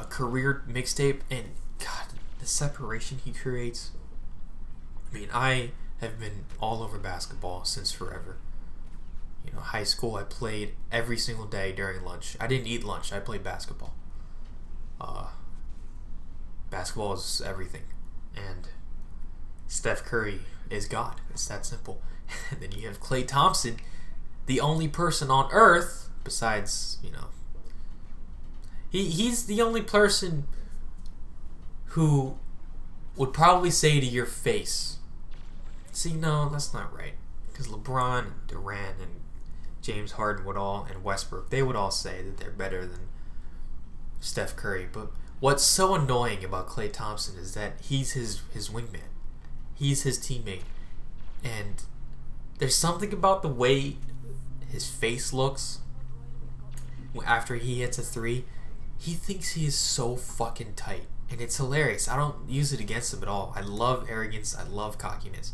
career mixtape, and God, the separation he creates. I mean, I have been all over basketball since forever. You know, high school, I played every single day during lunch. I didn't eat lunch. I played basketball. Basketball is everything. And Steph Curry is God. It's that simple. And then you have Klay Thompson, the only person on earth, besides, you know, he's the only person who would probably say to your face, see, no, that's not right. Because LeBron and Durant and James Harden and Westbrook, they would all say that they're better than Steph Curry. But what's so annoying about Klay Thompson is that he's his wingman. He's his teammate. And there's something about the way his face looks after he hits a three. He thinks he is so fucking tight. And it's hilarious. I don't use it against him at all. I love arrogance. I love cockiness.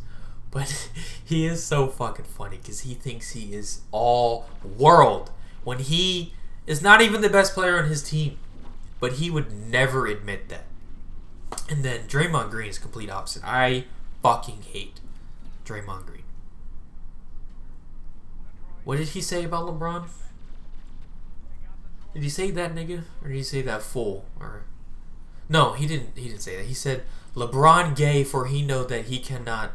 But he is so fucking funny because he thinks he is all world when he is not even the best player on his team. But he would never admit that. And then Draymond Green is complete opposite. I fucking hate Draymond Green. What did he say about LeBron? Did he say that nigga? Or did he say that fool? Or no, he didn't say that. He said LeBron gay for he know that he cannot,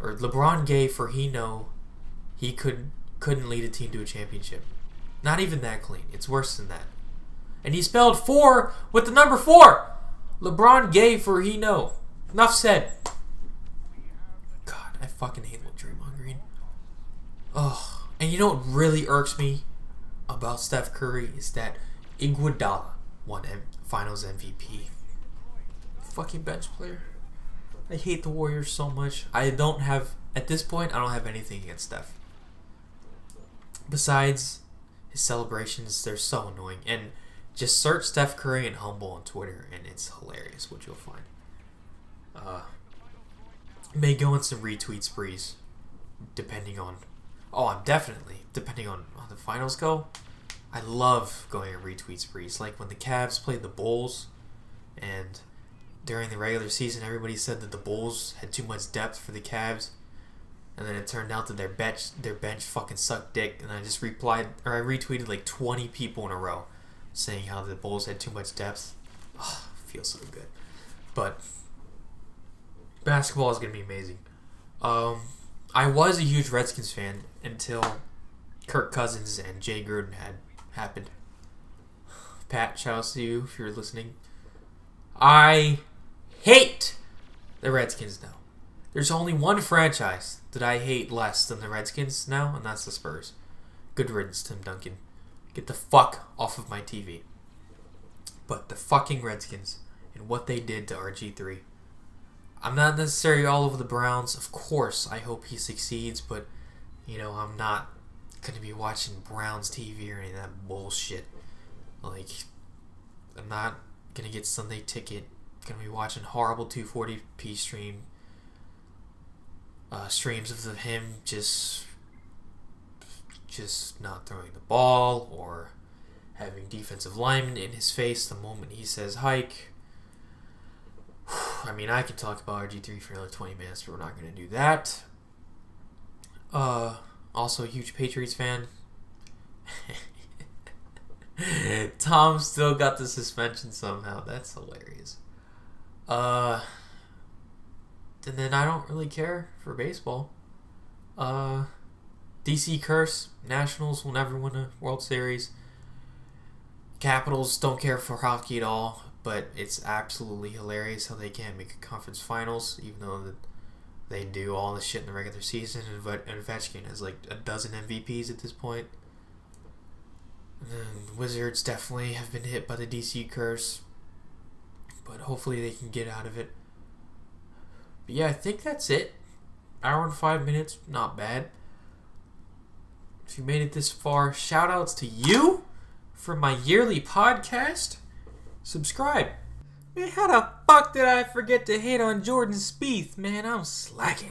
or LeBron gay for he know he couldn't lead a team to a championship. Not even that clean. It's worse than that. And he spelled 4 with the number 4. LeBron gay for he know. Enough said. God, I fucking hate Draymond Green. Oh, and you know what really irks me about Steph Curry is that Iguodala won Finals MVP. Fucking bench player. I hate the Warriors so much. At this point, I don't have anything against Steph. Besides his celebrations, they're so annoying. And just search Steph Curry and Humble on Twitter, and it's hilarious what you'll find. May go in some retweet sprees, depending on how the finals go. I love going on retweet sprees. Like when the Cavs played the Bulls, and during the regular season, everybody said that the Bulls had too much depth for the Cavs, and then it turned out that their bench fucking sucked dick. And I just retweeted like 20 people in a row, saying how the Bulls had too much depth. Oh, feels so good. But basketball is gonna be amazing. I was a huge Redskins fan until Kirk Cousins and Jay Gruden had happened. Pat, shout out to you if you're listening. I hate the Redskins now. There's only one franchise that I hate less than the Redskins now, and that's the Spurs. Good riddance, Tim Duncan. Get the fuck off of my TV. But the fucking Redskins and what they did to RG3. I'm not necessarily all over the Browns. Of course, I hope he succeeds, but, you know, I'm not going to be watching Browns TV or any of that bullshit. Like, I'm not going to get Sunday Ticket. Going to be watching horrible 240p streams of him just not throwing the ball or having defensive linemen in his face the moment he says hike. I mean, I could talk about RG3 for another 20 minutes, but we're not going to do that. Also a huge Patriots fan. Tom still got the suspension somehow. That's hilarious. And then I don't really care for baseball. DC curse. Nationals will never win a World Series. Capitals don't care for hockey at all. But it's absolutely hilarious how they can't make a conference finals, even though they do all this shit in the regular season. And Ovechkin has like a dozen MVPs at this point. And the Wizards definitely have been hit by the DC curse. But hopefully they can get out of it. But yeah, I think that's it. Hour and 5 minutes, not bad. If you made it this far, shout outs to you for my yearly podcast. Subscribe. Man, how the fuck did I forget to hit on Jordan Spieth? Man, I'm slacking.